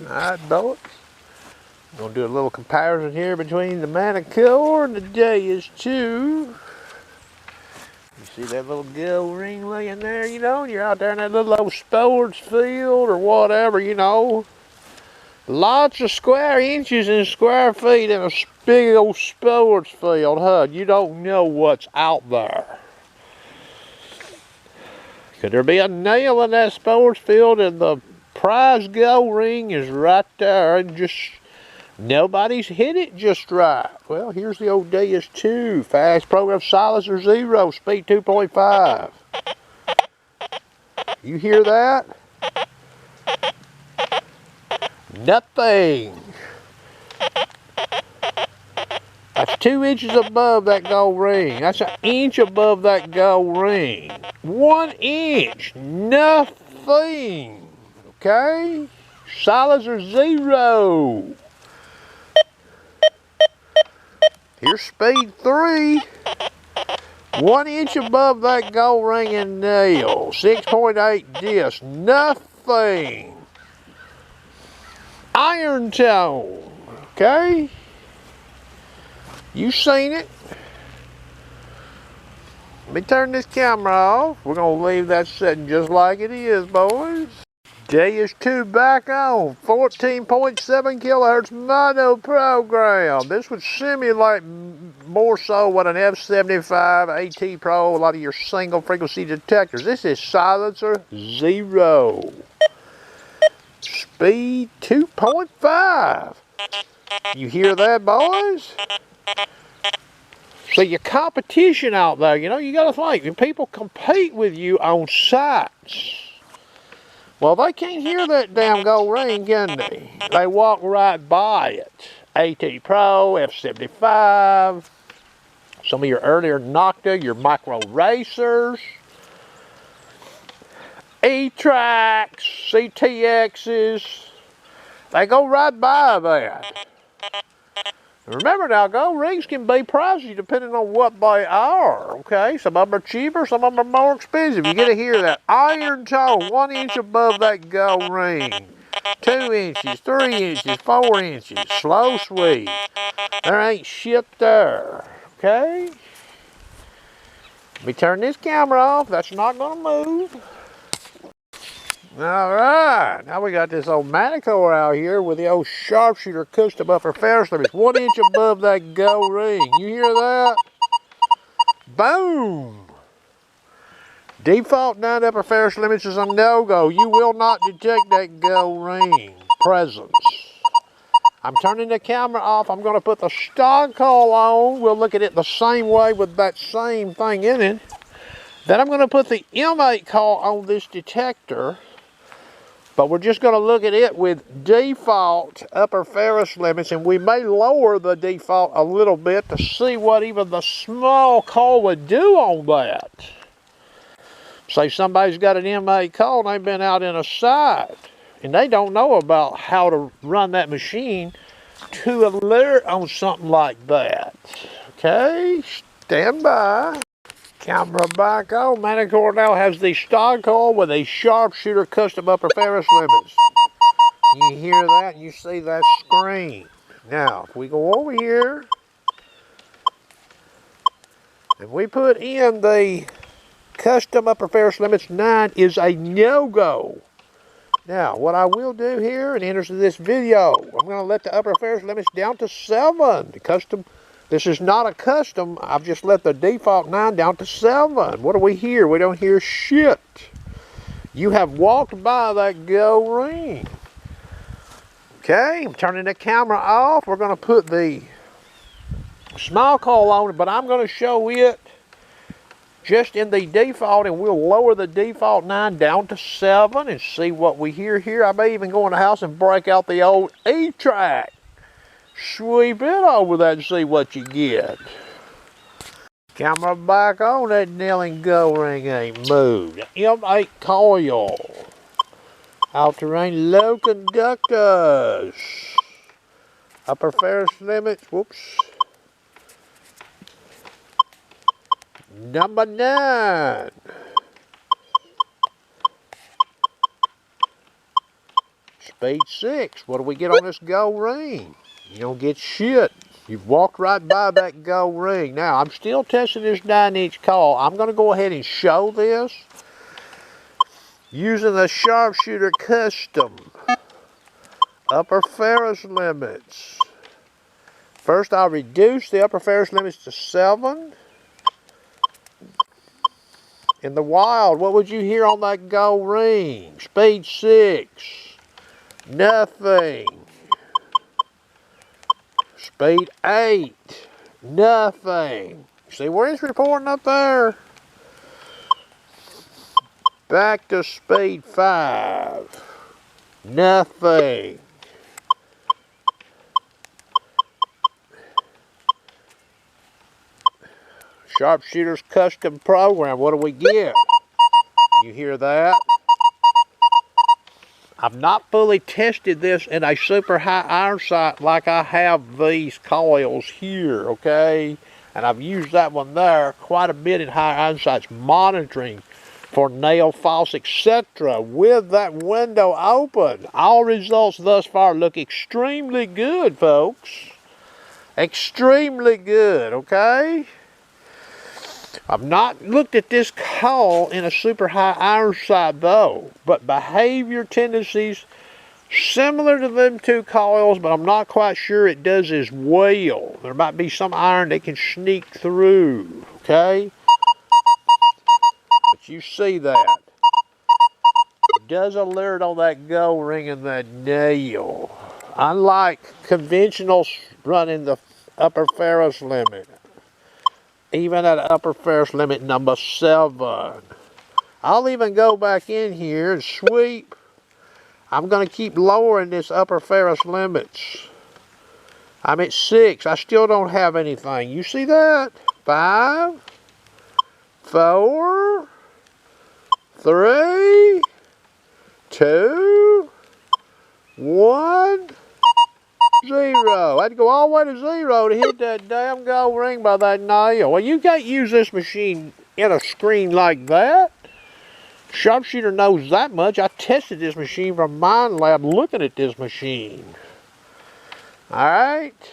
Alright, boys. I'm going to do a little comparison here between the Manticore and the JS2. You see that little gold ring laying there, you know, and you're out there in that little old sports field or whatever, you know. Lots of square inches and square feet in a big old sports field, huh? You don't know what's out there. Could there be a nail in that sports field and the prize gold ring is right there and just nobody's hit it just right? Well, here's the old JS2, fast program silencer 0, speed 2.5. You hear that? Nothing. That's 2 inches above that gold ring. That's an inch above that gold ring. 1 inch. Nothing. Okay? Silencer 0. Here's speed 3. 1 inch above that gold ring and nail. 6.8 disc. Nothing. Iron tone. Okay? You seen it. Let me turn this camera off. We're going to leave that setting just like it is, boys. JS2 back on. 14.7 kilohertz mono program. This would simulate more so what an F75 AT Pro, a lot of your single frequency detectors. This is silencer 0. Speed 2.5. You hear that, boys? So your competition out there, you know, you got to think, when people compete with you on sites, well, they can't hear that damn gold ring, can they? They walk right by it. AT Pro, F75, some of your earlier Nocta, your micro racers, E-Tracks, CTXs, they go right by that. Remember now, gold rings can be pricey depending on what they are, okay? Some of them are cheaper, some of them are more expensive. You get to hear that iron tone, 1 inch above that gold ring. 2 inches, 3 inches, 4 inches, slow sweet. There ain't shit there, okay? Let me turn this camera off, that's not gonna move. All right, now we got this old Manticore out here with the old sharpshooter custom upper ferris limits, 1 inch above that gold ring. You hear that? Boom! Default 9 upper ferris limits is a no-go. You will not detect that gold ring presence. I'm turning the camera off. I'm going to put the stock Coil on. We'll look at it the same way with that same thing in it. Then I'm going to put the M8 Coil on this detector. But we're just going to look at it with default upper ferris limits, and we may lower the default a little bit to see what even the small Coil would do on that. Say somebody's got an M8 Coil and they've been out in a site, and they don't know about how to run that machine to alert on something like that. Okay, stand by. Camera back on. Manticore now has the stock Coil with a sharpshooter custom upper ferris limits. You hear that? You see that screen. Now, if we go over here and we put in the custom upper ferris limits 9 is a no-go. Now, what I will do here in the interest of this video, I'm going to let the upper ferris limits down to 7. The custom. This is not a custom. I've just let the default 9 down to 7. What do we hear? We don't hear shit. You have walked by that gold ring. Okay, I'm turning the camera off. We're going to put the small Coil on it, but I'm going to show it just in the default, and we'll lower the default 9 down to 7 and see what we hear here. I may even go in the house and break out the old E-Track. Sweep it over that and see what you get. Camera back on. That nailing gold ring ain't moved. M8 Coil. All-terrain low conductors. Upper ferris limits. Whoops. Number 9. Speed 6. What do we get on this gold ring? You don't get shit. You've walked right by that gold ring. Now, I'm still testing this 9-inch coil. I'm going to go ahead and show this using the Sharpshooter Custom upper ferris limits. First, I'll reduce the upper ferris limits to 7. In the wild, what would you hear on that gold ring? Speed 6. Nothing. Speed 8. Nothing. See where it's reporting up there? Back to speed 5. Nothing. Sharpshooter's custom program. What do we get? You hear that? I've not fully tested this in a super high iron sight like I have these coils here, okay? And I've used that one there quite a bit in high iron sights, monitoring for nail falls, etc. with that window open. All results thus far look extremely good, folks. Extremely good, okay? I've not looked at this coil in a super high iron sight though, but behavior tendencies similar to them two coils, but I'm not quite sure it does as well. There might be some iron that can sneak through, okay? But you see that. It does alert on that gold ring and that nail. Unlike conventional running the upper ferris limit. Even at upper ferris limit number 7. I'll even go back in here and sweep. I'm going to keep lowering this upper ferris limits. I'm at 6. I still don't have anything. You see that? 5, 4, 3, 2, 1. 0. I had to go all the way to 0 to hit that damn gold ring by that nail. Well, you can't use this machine in a screen like that. Sharpshooter knows that much. I tested this machine from Mind Lab looking at this machine. Alright.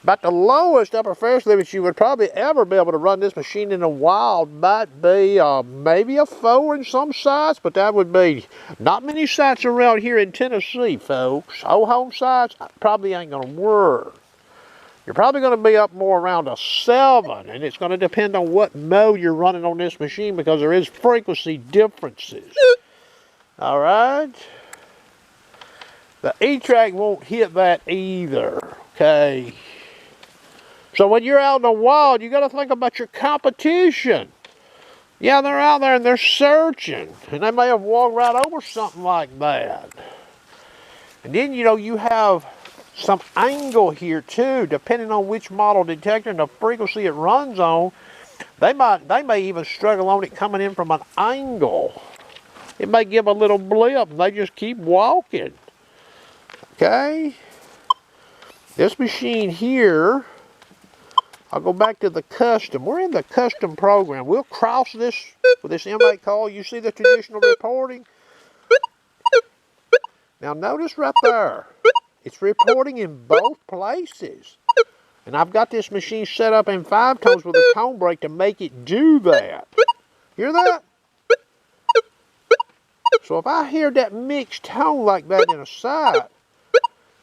About the lowest upper ferris limits you would probably ever be able to run this machine in the wild might be maybe a 4 in some sites, but that would be not many sites around here in Tennessee, folks. Old home sites probably ain't going to work. You're probably going to be up more around a 7, and it's going to depend on what mode you're running on this machine because there is frequency differences. Alright? The E-track won't hit that either, okay? So when you're out in the wild, you got to think about your competition. Yeah, they're out there and they're searching. And they may have walked right over something like that. And then, you know, you have some angle here too, depending on which model detector and the frequency it runs on. They may even struggle on it coming in from an angle. It may give a little blip and they just keep walking. Okay? This machine here, I'll go back to the custom. We're in the custom program. We'll cross this with this M8 coil. You see the traditional reporting? Now notice right there. It's reporting in both places. And I've got this machine set up in 5 tones with a tone break to make it do that. Hear that? So if I hear that mixed tone like that in a sight,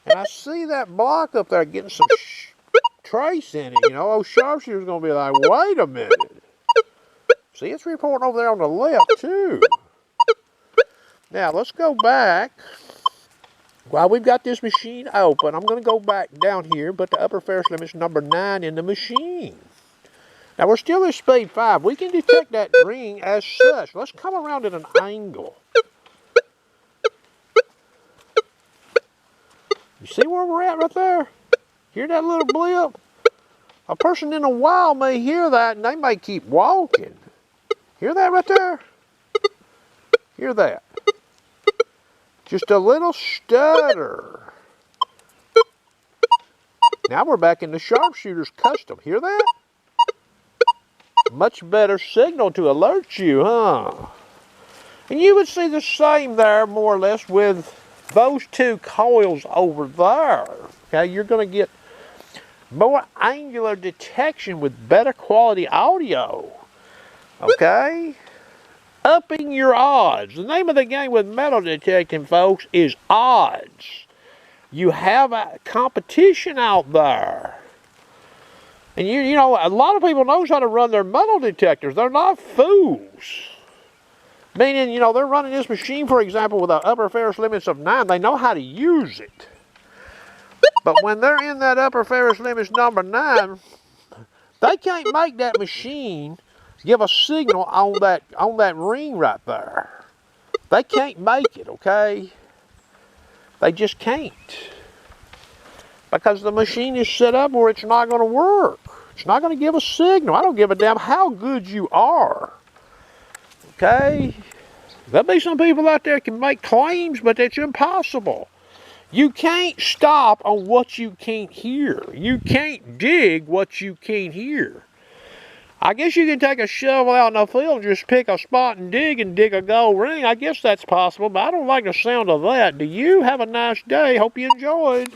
and I see that block up there getting some trace in it, you know, old Sharpshooter's going to be like, wait a minute. See, it's reporting over there on the left, too. Now, let's go back. While we've got this machine open, I'm going to go back down here, but the upper ferris limit's number 9 in the machine. Now, we're still at speed 5. We can detect that ring as such. Let's come around at an angle. You see where we're at right there? Hear that little blip? A person in a wild may hear that and they may keep walking. Hear that right there? Hear that? Just a little stutter. Now we're back in the Sharpshooter's custom. Hear that? Much better signal to alert you, huh? And you would see the same there, more or less, with those two coils over there. Okay, you're going to get more angular detection with better quality audio. Okay? Upping your odds. The name of the game with metal detecting, folks, is odds. You have a competition out there. And you know, a lot of people knows how to run their metal detectors. They're not fools. Meaning, you know, they're running this machine, for example, with an upper ferris limits of 9. They know how to use it. But when they're in that upper ferris limits number 9, they can't make that machine give a signal on that ring right there. They can't make it, okay? They just can't. Because the machine is set up where it's not going to work. It's not going to give a signal. I don't give a damn how good you are. Okay? There'll be some people out there that can make claims, but it's impossible. You can't stop on what you can't hear. You can't dig what you can't hear. I guess you can take a shovel out in the field and just pick a spot and dig a gold ring. I guess that's possible, but I don't like the sound of that. Do you? Have a nice day. Hope you enjoyed.